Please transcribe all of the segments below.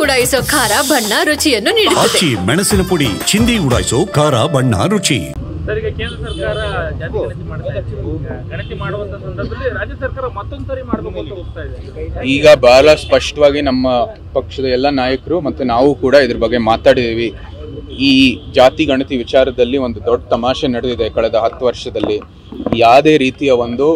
ಉಡಾಯಿಸೋ ಖಾರ ಬಣ್ಣ ರುಚಿಯನ್ನು ನೀಡುತ್ತದೆ. ಮೆಣಸಿನ ಪುಡಿ ಚಿಂದಿ ಉಡಾಯಿಸೋ ಖಾರ ಬಣ್ಣ ರುಚಿ. ಸರಿಗೆ ಕೇಂದ್ರ ಸರ್ಕಾರ ಜಾತಿ ಗಣತಿ ಮಾಡ್ತಾ ಇದೆ. ಗಣತಿ ಮಾಡುವಂತ ಸಂದರ್ಭದಲ್ಲಿ ರಾಜ್ಯ ಸರ್ಕಾರ ಮತ್ತೊಂದು ಸರಿ ಮಾಡಬೇಕು ಅಂತ ಹೋಗ್ತಾ ಇದೆ. ಈಗ ಬಹಳ ಸ್ಪಷ್ಟವಾಗಿ ನಮ್ಮ ಪಕ್ಷದ ಎಲ್ಲ ನಾಯಕರು ಮತ್ತು ನಾವು ಕೂಡ ಇದ್ರ ಬಗ್ಗೆ ಮಾತಾಡಿದೀವಿ. ಈ ಜಾತಿ ಗಣತಿ ವಿಚಾರದಲ್ಲಿ ಒಂದು ದೊಡ್ಡ ತಮಾಷೆ ನಡೆದಿದೆ ಕಳೆದ 10 ವರ್ಷದಲ್ಲಿ. ಯಾವುದೇ ರೀತಿಯ ಒಂದು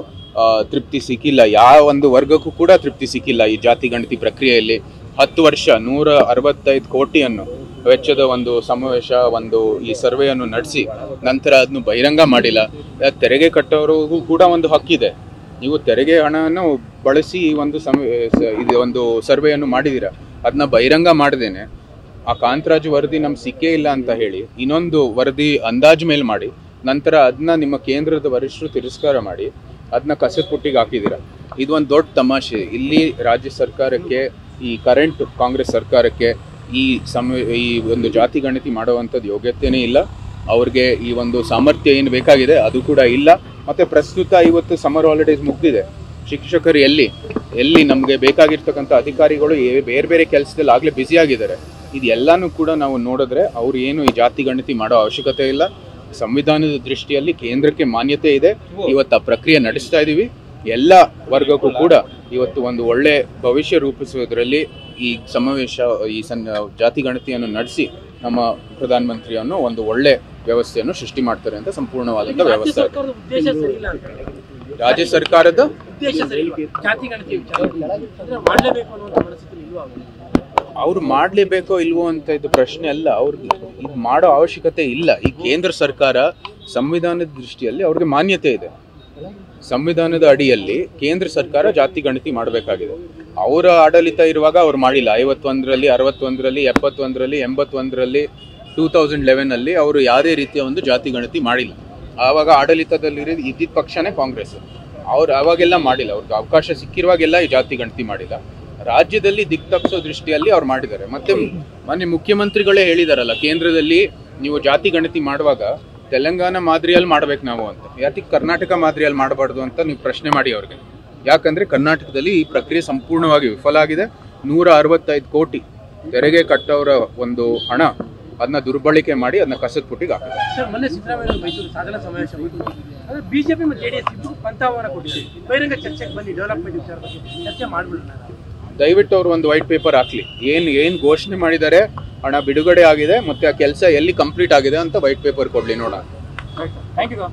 ತೃಪ್ತಿ ಸಿಕ್ಕಿಲ್ಲ, ಯಾವ ಒಂದು ವರ್ಗಕ್ಕೂ ಕೂಡ ತೃಪ್ತಿ ಸಿಕ್ಕಿಲ್ಲ ಈ ಜಾತಿ ಗಣತಿ ಪ್ರಕ್ರಿಯೆಯಲ್ಲಿ. 10 ವರ್ಷ 165 ಕೋಟಿಯನ್ನು ವೆಚ್ಚದ ಒಂದು ಸಮಾವೇಶ, ಒಂದು ಈ ಸರ್ವೆಯನ್ನು ನಡೆಸಿ ನಂತರ ಅದನ್ನು ಬಹಿರಂಗ ಮಾಡಿಲ್ಲ. ತೆರಿಗೆ ಕಟ್ಟೋರಿಗೂ ಕೂಡ ಒಂದು ಹಕ್ಕಿದೆ. ನೀವು ತೆರಿಗೆ ಹಣವನ್ನು ಬಳಸಿ ಇದು ಒಂದು ಸರ್ವೆಯನ್ನು ಮಾಡಿದ್ದೀರಾ, ಅದನ್ನ ಬಹಿರಂಗ ಮಾಡದೇನೆ ಆ ಕಾಂತರಾಜು ವರದಿ ನಮ್ಗೆ ಸಿಕ್ಕೇ ಇಲ್ಲ ಅಂತ ಹೇಳಿ ಇನ್ನೊಂದು ವರದಿ ಅಂದಾಜು ಮೇಲೆ ಮಾಡಿ ನಂತರ ಅದನ್ನ ನಿಮ್ಮ ಕೇಂದ್ರದ ವರಿಷ್ಠರು ತಿರಸ್ಕಾರ ಮಾಡಿ ಅದನ್ನ ಕಸದ ಪುಟ್ಟಿಗೆ ಹಾಕಿದ್ದೀರಾ. ಇದು ಒಂದು ದೊಡ್ಡ ತಮಾಷೆ. ಇಲ್ಲಿ ರಾಜ್ಯ ಸರ್ಕಾರಕ್ಕೆ, ಈ ಕರೆಂಟ್ ಕಾಂಗ್ರೆಸ್ ಸರ್ಕಾರಕ್ಕೆ ಈ ಒಂದು ಜಾತಿ ಗಣತಿ ಮಾಡುವಂಥದ್ದು ಯೋಗ್ಯತೆಯೇ ಇಲ್ಲ. ಅವ್ರಿಗೆ ಈ ಒಂದು ಸಾಮರ್ಥ್ಯ ಏನು ಬೇಕಾಗಿದೆ ಅದು ಕೂಡ ಇಲ್ಲ. ಮತ್ತು ಪ್ರಸ್ತುತ ಇವತ್ತು ಸಮ್ಮರ್ ಹಾಲಿಡೇಸ್ ಮುಗ್ದಿದೆ. ಶಿಕ್ಷಕರು ಎಲ್ಲಿ ನಮಗೆ ಬೇಕಾಗಿರ್ತಕ್ಕಂಥ ಅಧಿಕಾರಿಗಳು ಬೇರೆ ಬೇರೆ ಕೆಲಸದಲ್ಲಿ ಆಗಲೇ ಬ್ಯುಸಿಯಾಗಿದ್ದಾರೆ. ಇದೆಲ್ಲನೂ ಕೂಡ ನಾವು ನೋಡಿದ್ರೆ ಅವ್ರು ಏನು ಈ ಜಾತಿ ಗಣತಿ ಮಾಡೋ ಅವಶ್ಯಕತೆ ಇಲ್ಲ. ಸಂವಿಧಾನದ ದೃಷ್ಟಿಯಲ್ಲಿ ಕೇಂದ್ರಕ್ಕೆ ಮಾನ್ಯತೆ ಇದೆ. ಇವತ್ತು ಆ ಪ್ರಕ್ರಿಯೆ ನಡೆಸ್ತಾ ಇದ್ದೀವಿ. ಎಲ್ಲ ವರ್ಗಕ್ಕೂ ಕೂಡ ಇವತ್ತು ಒಂದು ಒಳ್ಳೆ ಭವಿಷ್ಯ ರೂಪಿಸುವುದರಲ್ಲಿ ಈ ಸಮಾವೇಶ, ಈ ಜಾತಿ ಗಣತಿಯನ್ನು ನಡೆಸಿ ನಮ್ಮ ಪ್ರಧಾನಮಂತ್ರಿಯನ್ನು ಒಂದು ಒಳ್ಳೆ ವ್ಯವಸ್ಥೆಯನ್ನು ಸೃಷ್ಟಿ ಮಾಡ್ತಾರೆ ಅಂತ ಸಂಪೂರ್ಣವಾದಂಥ ವ್ಯವಸ್ಥೆ. ರಾಜ್ಯ ಸರ್ಕಾರದ ಅವ್ರು ಮಾಡಲೇಬೇಕೋ ಇಲ್ವೋ ಅಂತ ಇದು ಪ್ರಶ್ನೆ ಅಲ್ಲ. ಅವ್ರಿಗೆ ಇದು ಮಾಡೋ ಅವಶ್ಯಕತೆ ಇಲ್ಲ. ಈ ಕೇಂದ್ರ ಸರ್ಕಾರ ಸಂವಿಧಾನದ ದೃಷ್ಟಿಯಲ್ಲಿ ಅವ್ರಿಗೆ ಮಾನ್ಯತೆ ಇದೆ. ಸಂವಿಧಾನದ ಅಡಿಯಲ್ಲಿ ಕೇಂದ್ರ ಸರ್ಕಾರ ಜಾತಿ ಗಣತಿ ಮಾಡಬೇಕಾಗಿದೆ. ಅವರ ಆಡಳಿತ ಇರುವಾಗ ಅವ್ರು ಮಾಡಿಲ್ಲ. 51ರಲ್ಲಿ, 61ರಲ್ಲಿ, 71ರಲ್ಲಿ, 81ರಲ್ಲಿ, 2011ನಲ್ಲಿ ಅವರು ಯಾವುದೇ ರೀತಿಯ ಒಂದು ಜಾತಿ ಗಣತಿ ಮಾಡಿಲ್ಲ. ಆವಾಗ ಆಡಳಿತದಲ್ಲಿ ಇದ್ದಿದ್ದ ಪಕ್ಷನೇ ಕಾಂಗ್ರೆಸ್. ಅವ್ರು ಆವಾಗೆಲ್ಲ ಮಾಡಿಲ್ಲ. ಅವ್ರಿಗೆ ಅವಕಾಶ ಸಿಕ್ಕಿರುವಾಗೆಲ್ಲ ಈ ಜಾತಿ ಗಣತಿ ಮಾಡಿಲ್ಲ. ರಾಜ್ಯದಲ್ಲಿ ದಿಕ್ತಪ್ಪಿಸೋ ದೃಷ್ಟಿಯಲ್ಲಿ ಅವ್ರು ಮಾಡಿದ್ದಾರೆ. ಮತ್ತೆ ಮೊನ್ನೆ ಮುಖ್ಯಮಂತ್ರಿಗಳೇ ಹೇಳಿದಾರಲ್ಲ, ಕೇಂದ್ರದಲ್ಲಿ ನೀವು ಜಾತಿ ಗಣತಿ ಮಾಡುವಾಗ ತೆಲಂಗಾಣ ಮಾದರಿಯಲ್ಲಿ ಮಾಡ್ಬೇಕು ನಾವು ಅಂತ. ಯಾಕೆ ಕರ್ನಾಟಕ ಮಾದರಿಯಲ್ಲಿ ಮಾಡಬಾರ್ದು ಅಂತ ನೀವು ಪ್ರಶ್ನೆ ಮಾಡಿ ಅವ್ರಿಗೆ. ಯಾಕಂದ್ರೆ ಕರ್ನಾಟಕದಲ್ಲಿ ಈ ಪ್ರಕ್ರಿಯೆ ಸಂಪೂರ್ಣವಾಗಿ ವಿಫಲ ಆಗಿದೆ. 165 ಕೋಟಿ ತೆರಿಗೆ ಕಟ್ಟೋರ ಒಂದು ಹಣ ಅದನ್ನ ದುರ್ಬಳಕೆ ಮಾಡಿ ಅದನ್ನ ಕಸದ ಪುಟ್ಟಿಗೆ ಹಾಕಿದ್ದಾರೆ. ಮೊನ್ನೆ ಸಿದ್ದರಾಮಯ್ಯ ಮೈಸೂರು ಸಾಧನಾ ಸಮಾವೇಶ ಬಿಜೆಪಿ ಮತ್ತು ಜೆಡಿಎಸ್ ಇಬ್ಬರು ಪಂಥಾವನ್ನ ಕೊಟ್ಟಿದೆ. ಬಹಿರಂಗ ಚರ್ಚೆಗೆ ಬನ್ನಿ, ಡೆವಲಪ್ಮೆಂಟ್ ವಿಚಾರ ಬಗ್ಗೆ ಚರ್ಚೆ ಮಾಡ್ಬಿಡೋಣ. ದಯವಿಟ್ಟು ಅವರು ಒಂದು ವೈಟ್ ಪೇಪರ್ ಹಾಕ್ಲಿ. ಏನು ಘೋಷಣೆ ಮಾಡಿದ್ದಾರೆ, ಹಣ ಬಿಡುಗಡೆ ಆಗಿದೆ, ಮತ್ತೆ ಆ ಕೆಲಸ ಎಲ್ಲಿ ಕಂಪ್ಲೀಟ್ ಆಗಿದೆ ಅಂತ ವೈಟ್ ಪೇಪರ್ ಕೊಡ್ಲಿ ನೋಡೋಣ. Thank you.